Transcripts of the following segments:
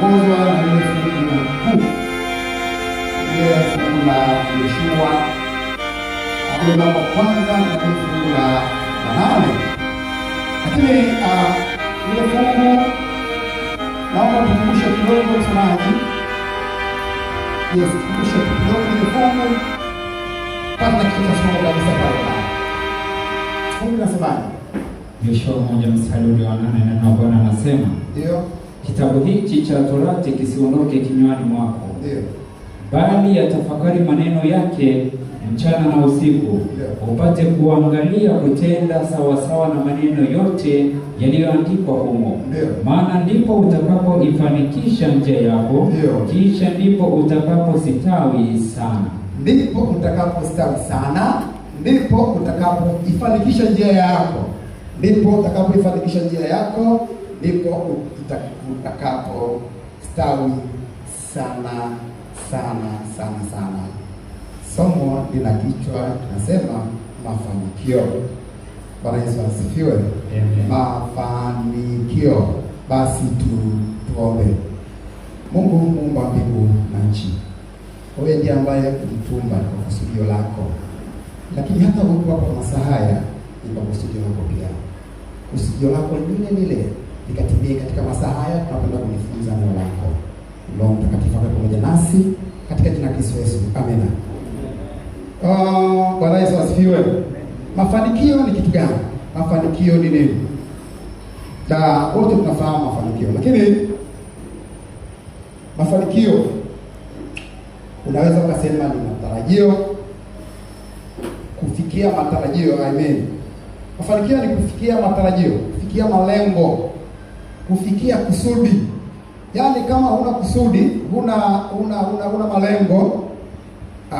tunaongozwa na ile fungu kuu, ile fungu la Yoshua mlango wa kwanza na fungu la 8. Lakini ile fungu naomba tukumbushe kidogo msomaji. Yes, tukumbushe kidogo ile fungu kabla tutasoma kabisa pale. Fungu linasemaje? Yoshua 1 mstari wa 8, na Bwana anasema, ndio, kitabu hiki cha Torati kisiondoke kinywani mwako, ndio, bali yatafakari maneno yake mchana na usiku, upate kuangalia kutenda sawasawa na maneno yote yaliyoandikwa humo. Maana ndipo utakapoifanikisha njia yako, kisha ndipo utakapostawi sana. Ndipo utakapostawi sana, ndipo utakapoifanikisha njia yako, ndipo utakapoifanikisha njia yako, ndipo utakapostawi sana sana sana sana. Somo lina kichwa tunasema mafanikio. Bwana Yesu asifiwe. Mafanikio. Basi tuombe. Mungu muumba mbingu na nchi, wewe ndiye ambaye ulitumba kwa kusudio lako, lakini hata uko hapa masaa haya ni kwa kusudio lako pia. Kusudio lako lile lile likatimie katika masaa haya tunapoenda kujifunza neno lako. Roho Mtakatifu akae pamoja nasi katika jina la Yesu. Amen. Bwana Yesu asifiwe. Mafanikio ni kitu gani? Mafanikio ni nini? Na wote tunafahamu mafanikio, lakini mafanikio unaweza kusema ni matarajio, kufikia matarajio. Amen. Mafanikio ni kufikia matarajio, kufikia malengo, kufikia kusudi. Yaani kama huna kusudi, huna malengo,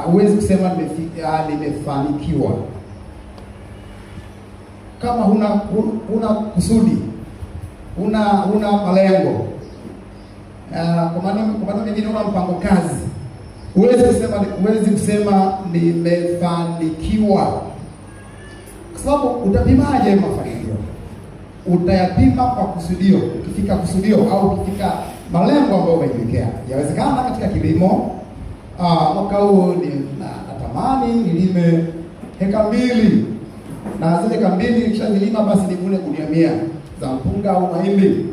huwezi kusema nimefanikiwa. Kama huna kusudi, huna malengo, kwa maana mengine huna mpango kazi, huwezi kusema nimefanikiwa. Kwa sababu utapimaje mafanikio? Utayapima kwa kusudio. Ukifika kusudio au ukifika malengo ambayo umejiwekea. Yawezekana katika kilimo, mwaka huu natamani nilime heka 2, na zile heka 2 kisha nilima basi nivune gunia 100 za mpunga au mahindi.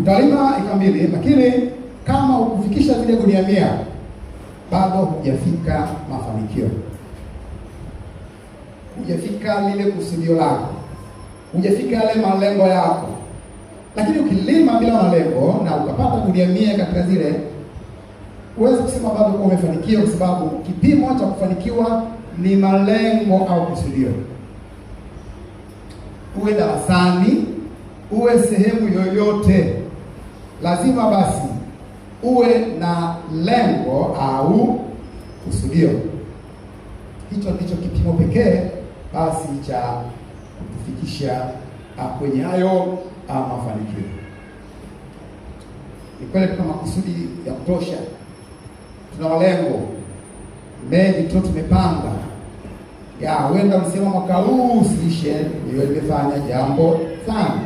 Utalima heka 2, lakini kama ukufikisha zile gunia 100 bado hujafika mafanikio. Hujafika lile kusudio lako, hujafika yale malengo yako. Lakini ukilima bila malengo na ukapata gunia 100 katika zile, huwezi kusema bado kwa umefanikiwa, kwa sababu kipimo cha kufanikiwa ni malengo au kusudio. Uwe darasani, uwe sehemu yoyote, lazima basi uwe na lengo au kusudio. Hicho ndicho kipimo pekee basi cha kufikisha kwenye hayo mafanikio. Ni kweli kama kusudi ya kutosha, tuna malengo mengi tu tumepanga. Huenda msema mwaka huu usiishe niwe nimefanya jambo sana.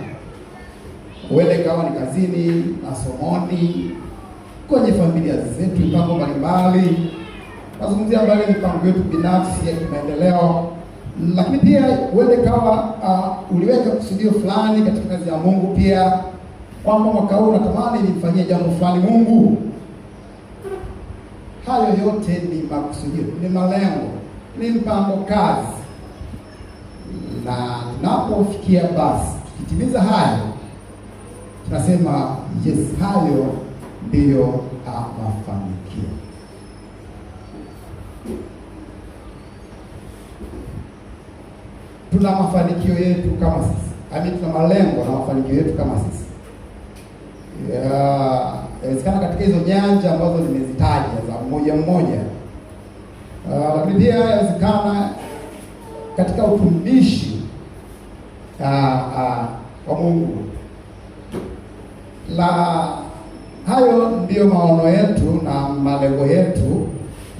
Huenda ikawa ni kazini, masomoni, kwenye familia zetu, mipango mbalimbali. Nazungumzia mbali mipango yetu binafsi ya kimaendeleo. Lakini pia huenda ikawa uliweka kusudio fulani katika kazi ya Mungu pia, kwamba mwaka huu natamani nifanyie jambo fulani Mungu. Hayo yote ni makusudio, ni malengo, ni mpango kazi. Na tunapofikia basi, tukitimiza hayo, tunasema yes, hayo ndiyo mafanikio. Tuna mafanikio yetu kama sisi. Tuna malengo na mafanikio yetu kama sisi. Inawezekana katika hizo nyanja ambazo nimezitaja za mmoja. Lakini pia inawezekana katika utumishi wa Mungu. Hayo ndiyo maono yetu na malengo yetu.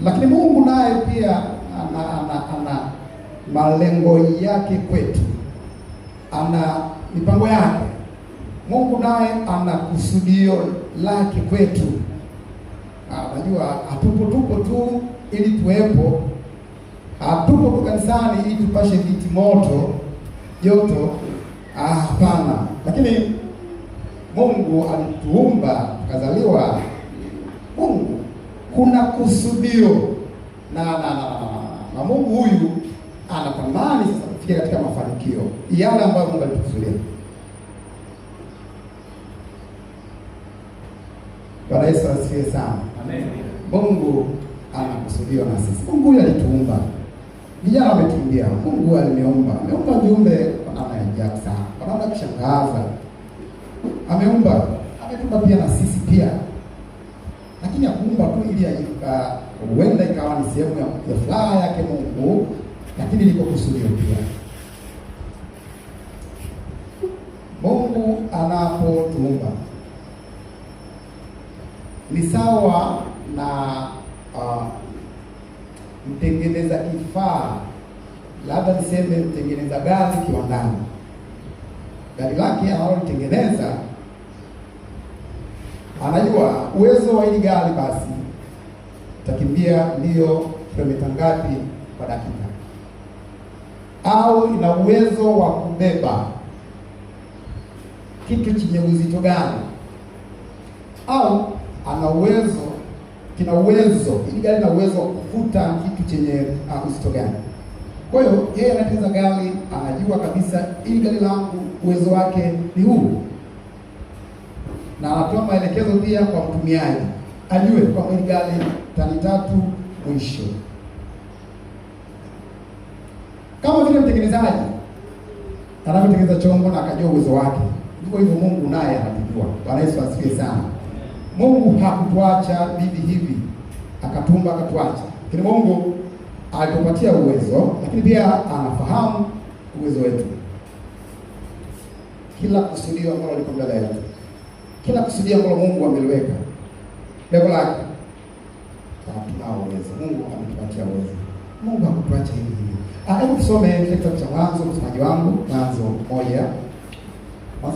Lakini Mungu naye pia ana malengo yake kwetu, ana mipango yake. Mungu naye ana kusudio lake kwetu. Unajua tupo tu ili tuwepo. Hatupo tu kanisani ili tupashe viti moto joto. Hapana. Lakini Mungu alituumba tukazaliwa. Mungu kuna kusudio na Mungu huyu anatamani sasa kufikia katika mafanikio yale ambayo Mungu alitukusudia. Bwana Yesu asifiwe sana. Amen. Mungu anakusudia na sisi. Mungu huyu alituumba. Vijana wametumbia. Mungu ameumba viumbe kwa namna ya ajabu sana. Kwa namna ya kushangaza. Ametuumba pia na sisi pia. Lakini hakuumba tu ili huenda ikawa ni sehemu ya furaha yake Mungu, lakini liko kusudio pia. Mungu anapotuumba ni sawa na mtengeneza kifaa, labda niseme mtengeneza gari kiwandani. Gari lake analolitengeneza anajua uwezo wa hili gari basi itakimbia ndio kilomita ngapi kwa dakika, au ina uwezo wa kubeba kitu chenye uzito gani, au kina uwezo hili gari na uwezo wa kuvuta kitu chenye uzito gani. Kwa hiyo yeye anatengeneza gari, anajua kabisa hili gari langu uwezo wake ni huu, na anatoa maelekezo pia kwa mtumiaji ajue kwamba hili gari tani 3 mwisho. Kama vile mtengenezaji anavyotengeneza chombo na akajua uwezo wake, ndivyo hivyo Mungu naye anatujua. Bwana Yesu asifiwe sana. Mungu hakutuacha hivi akatumba akatuacha. Lakini Mungu alitupatia uwezo, lakini pia anafahamu uwezo wetu. Kila kusudio ambalo liko mbele yetu, kila kusudio ambalo Mungu ameliweka lengo lake, tunao uwezo. Mungu ametupatia uwezo. Mungu hakutuacha hivi. Hebu tusome kitabu cha Mwanzo, msomaji wangu, Mwanzo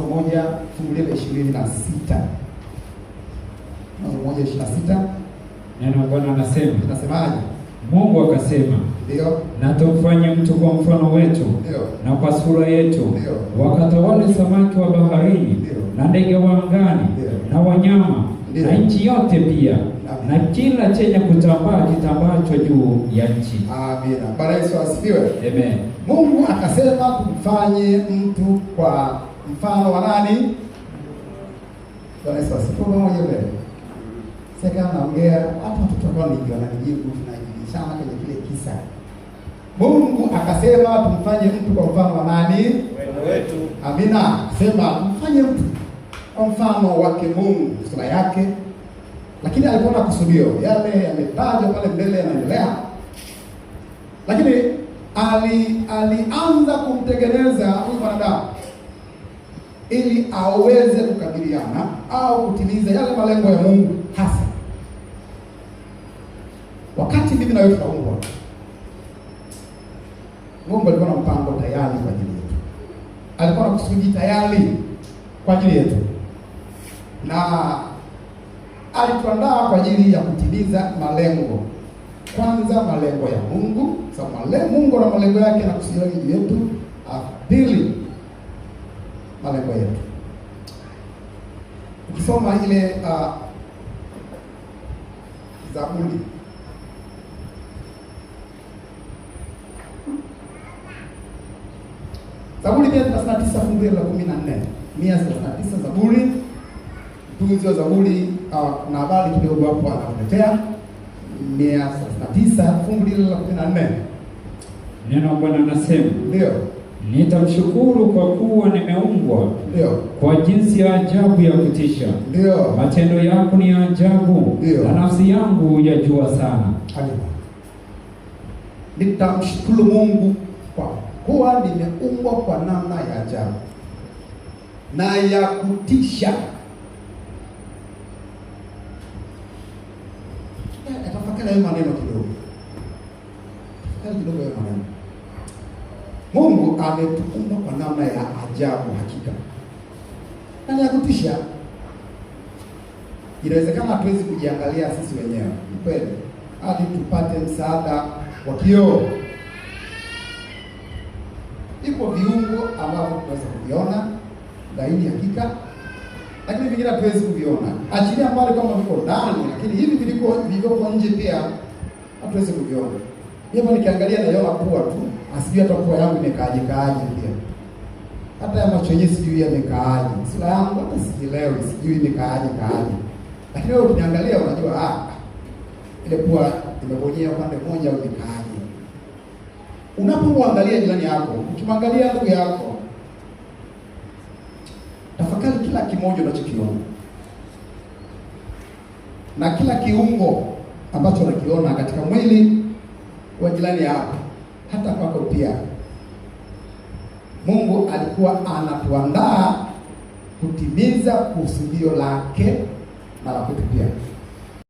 1 fungu la 26. Mwanzo 1:26. Neno la Bwana nasemaje? Mungu akasema, ndio, na tumfanye mtu kwa mfano wetu, ndio, na kwa sura yetu, ndio, wakatawale samaki wa baharini, ndio, na ndege wa angani, ndio, na wanyama, ndio, na nchi yote pia, na kila chenye kutambaa kitambacho juu ya nchi. Amina. Bwana Yesu asifiwe. Amen. Mungu akasema tumfanye mtu kwa mfano wa nani? Bwana Yesu asifiwe. Mmoja mbele. Sasa naongea hata watoto wananijibu tunajibishana kwenye kile kisa. Mungu akasema tumfanye mtu kwa mfano wa nani? Wetu. Amina. Sema tumfanye mtu kwa mfano wake Mungu, sura yake. Lakini alikuwa na kusudio. Yale yametajwa pale mbele yanaendelea. Lakini alianza kumtengeneza huyu mwanadamu ili aweze kukabiliana au kutimiza yale malengo ya Mungu hasa. Wakati mimi na wewe tunaumbwa, Mungu alikuwa na mpango tayari kwa ajili yetu. Alikuwa na kusudi tayari kwa ajili yetu. Na alituandaa kwa ajili ya kutimiza malengo. Kwanza malengo ya Mungu, sababu Mungu na malengo yake na kusudi lake juu yetu. Pili, malengo yetu. Ukisoma ile Zaburi Zaburi 139 fungu la 14. 139 Zaburi. Mtunzi wa Zaburi kuna habari kidogo hapo anakuletea. 139 fungu la 14. Neno la Bwana nasema, ndio, nitamshukuru kwa kuwa nimeumbwa, ndio, kwa jinsi ya ajabu ya kutisha. Ndio. Matendo yako ni ya ajabu, ndio, na nafsi yangu yajua sana. Amina. Nitamshukuru Mungu kwa kuwa nimeumbwa kwa namna ya ajabu na ya kutisha. Tafakari hayo maneno kidogo. Hayo maneno. Mungu ametuumba kwa namna ya ajabu hakika. na ya kutisha. Inawezekana hatuwezi kujiangalia sisi wenyewe, ni kweli, hadi tupate msaada wa kioo. Ipo viungo ambavyo tunaweza kuviona dhahiri hakika, lakini vingine hatuwezi kuviona. Achilia mbali kama viko ndani, lakini hivi vilivyoko nje pia hatuwezi kuviona. Hivyo nikiangalia naiona pua tu, asijui hata pua yangu imekaaje pia. Hata ya macho yenyewe sijui yamekaaje. Sura yangu hata sielewi, sijui imekaaje. Lakini wewe ukiniangalia unajua ile pua imebonyea upande mmoja au imekaaje. Unapomwangalia jirani yako, ukimwangalia ndugu yako, tafakari kila kimoja unachokiona. Na kila kiungo ambacho unakiona katika mwili wa jirani yako, hata kwako pia. Mungu alikuwa anatuandaa kutimiza kusudio lake na la kwetu pia.